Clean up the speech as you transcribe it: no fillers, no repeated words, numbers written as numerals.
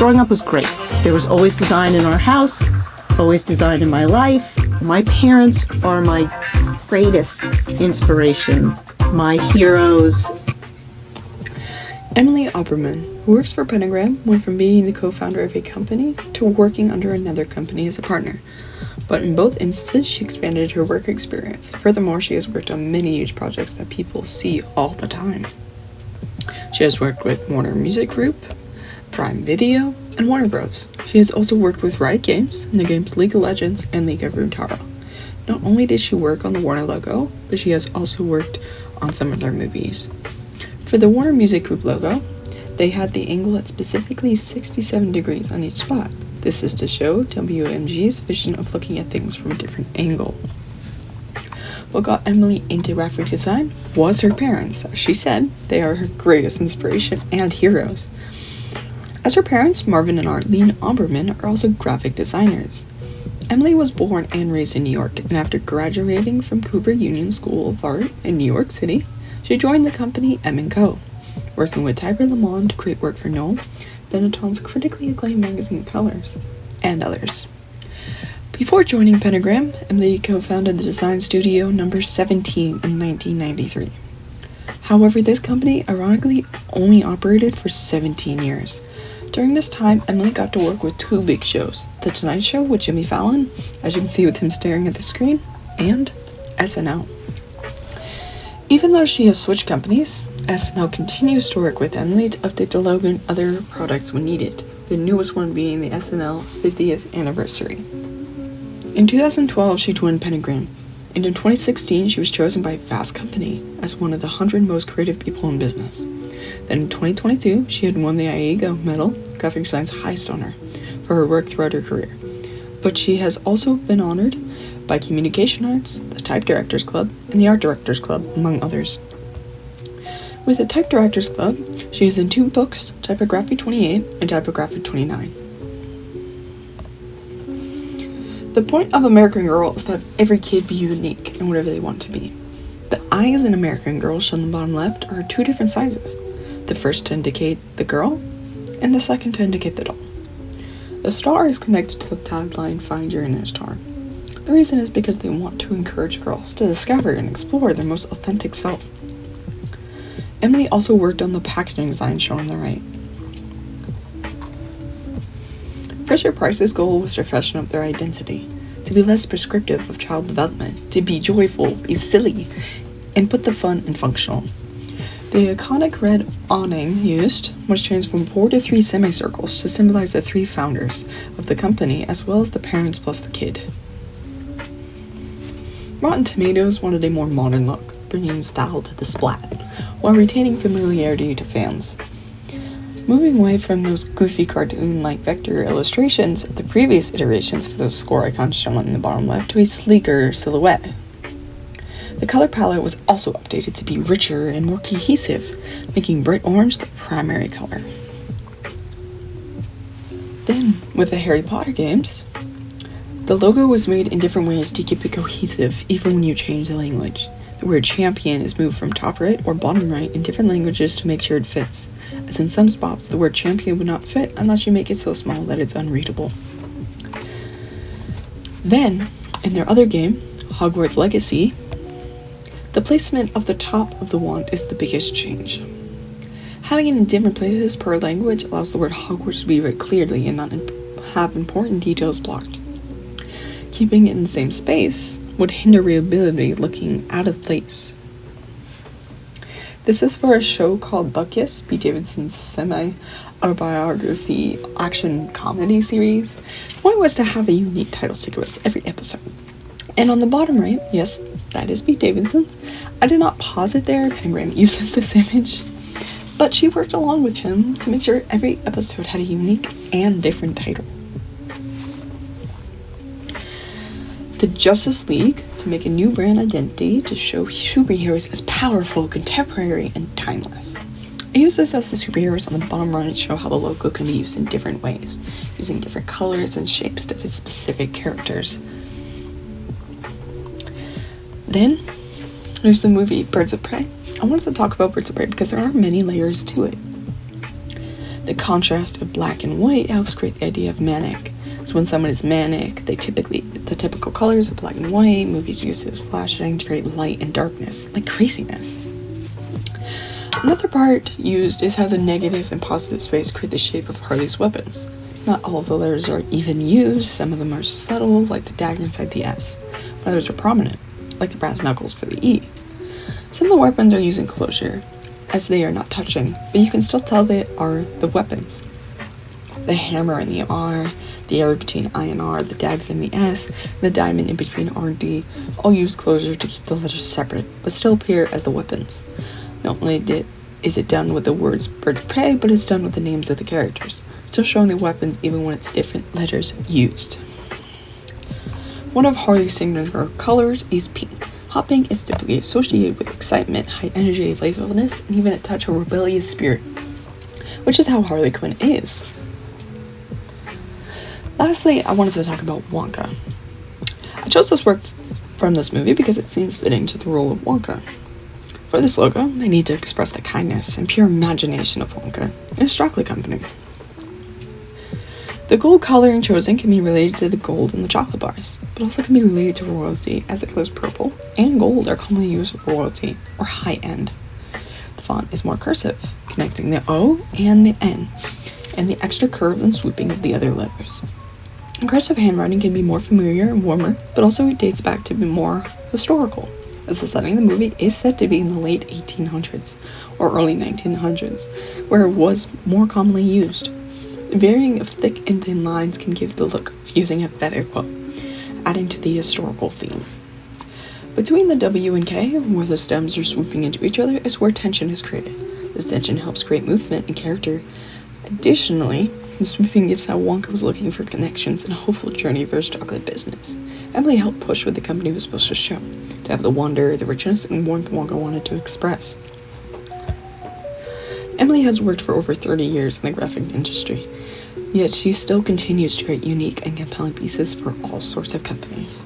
Growing up was great. There was always design in our house, always design in my life. My parents are my greatest inspiration, my heroes. Emily Oberman, who works for Pentagram, went from being the co-founder of a company to working under another company as a partner. But in both instances, she expanded her work experience. Furthermore, she has worked on many huge projects that people see all the time. She has worked with Warner Music Group, Prime Video, and Warner Bros. She has also worked with Riot Games in the games League of Legends and League of Runeterra. Not only did she work on the Warner logo, but she has also worked on some of their movies. For the Warner Music Group logo, they had the angle at specifically 67 degrees on each spot. This is to show WMG's vision of looking at things from a different angle. What got Emily into graphic design was her parents. As she said, they are her greatest inspiration and heroes. As her parents, Marvin and Arlene Oberman, are also graphic designers. Emily was born and raised in New York, and after graduating from Cooper Union School of Art in New York City, she joined the company M&Co, working with Tiber Lamont to create work for Noel, Benetton's critically acclaimed magazine Colors, and others. Before joining Pentagram, Emily co-founded the design studio number 17 in 1993. However, this company ironically only operated for 17 years. During this time, Emily got to work with two big shows, The Tonight Show with Jimmy Fallon, as you can see with him staring at the screen, and SNL. Even though she has switched companies, SNL continues to work with Emily to update the logo and other products when needed, the newest one being the SNL 50th anniversary. In 2012, she joined Pentagram, and in 2016, she was chosen by Fast Company as one of the 100 most creative people in business. Then in 2022, she had won the IAGO Medal, graphic design's highest honor, for her work throughout her career. But she has also been honored by Communication Arts, the Type Directors Club, and the Art Directors Club, among others. With the Type Directors Club, she is in 2 books, Typography 28 and Typography 29. The point of American Girl is to have every kid be unique in whatever they want to be. The eyes in American Girl shown in the bottom left are 2 different sizes. The first to indicate the girl, and the second to indicate the doll. The star is connected to the tagline, Find Your Inner Star. The reason is because they want to encourage girls to discover and explore their most authentic self. Emily also worked on the packaging design shown on the right. Fisher-Price's goal was to freshen up their identity, to be less prescriptive of child development, to be joyful, be silly, and put the fun and functional. The iconic red awning used was changed from 4 to 3 semicircles to symbolize the 3 founders of the company, as well as the parents plus the kid. Rotten Tomatoes wanted a more modern look, bringing style to the splat, while retaining familiarity to fans. Moving away from those goofy cartoon-like vector illustrations of the previous iterations for those score icons shown in the bottom left to a sleeker silhouette. The color palette was also updated to be richer and more cohesive, making bright orange the primary color. Then, with the Harry Potter games, the logo was made in different ways to keep it cohesive even when you change the language. The word champion is moved from top right or bottom right in different languages to make sure it fits, as in some spots the word champion would not fit unless you make it so small that it's unreadable. Then, in their other game, Hogwarts Legacy, the placement of the top of the wand is the biggest change. Having it in different places per language allows the word Hogwarts to be read clearly and not have important details blocked. Keeping it in the same space would hinder readability, looking out of place. This is for a show called Buckus, Pete Davidson's semi-autobiography action comedy series. The point was to have a unique title sequence every episode. And on the bottom right, yes, that is Pete Davidson's. I did not pause it there, Pentagram uses this image, but she worked along with him to make sure every episode had a unique and different title. The Justice League, to make a new brand identity to show superheroes as powerful, contemporary, and timeless. I use this as the superheroes on the bottom right to show how the logo can be used in different ways, using different colors and shapes to fit specific characters. Then, there's the movie Birds of Prey. I wanted to talk about Birds of Prey because there are many layers to it. The contrast of black and white helps create the idea of manic. So when someone is manic, the typical colors are black and white. Movies use this flashing to create light and darkness, like craziness. Another part used is how the negative and positive space create the shape of Harley's weapons. Not all of the letters are even used, some of them are subtle, like the dagger inside the S. Others are prominent, like the brass knuckles for the E. Some of the weapons are using closure, as they are not touching, but you can still tell they are the weapons. The hammer and the R, the arrow between I and R, the dagger and the S, the diamond in between R and D, all use closure to keep the letters separate, but still appear as the weapons. Not only is it done with the words birds of prey, but it's done with the names of the characters, still showing the weapons even when it's different letters used. One of Harley's signature colors is pink. Hot pink is typically associated with excitement, high energy, playfulness, and even a touch of rebellious spirit, which is how Harley Quinn is. Lastly, I wanted to talk about Wonka. I chose this work from this movie because it seems fitting to the role of Wonka. For this logo, I need to express the kindness and pure imagination of Wonka in a chocolate company. The gold coloring chosen can be related to the gold in the chocolate bars, but also can be related to royalty, as the colors purple and gold are commonly used with royalty or high end. The font is more cursive, connecting the O and the N, and the extra curve and swooping of the other letters. And cursive handwriting can be more familiar and warmer, but also it dates back to be more historical, as the setting of the movie is said to be in the late 1800s or early 1900s, where it was more commonly used. The varying of thick and thin lines can give the look of using a feather quill, adding to the historical theme. Between the W and K, where the stems are swooping into each other, is where tension is created. This tension helps create movement and character. Additionally, the swooping gives how Wonka was looking for connections and a hopeful journey for his chocolate business. Emily helped push what the company was supposed to show, to have the wonder, the richness, and warmth Wonka wanted to express. Emily has worked for over 30 years in the graphic industry, yet she still continues to create unique and compelling pieces for all sorts of companies.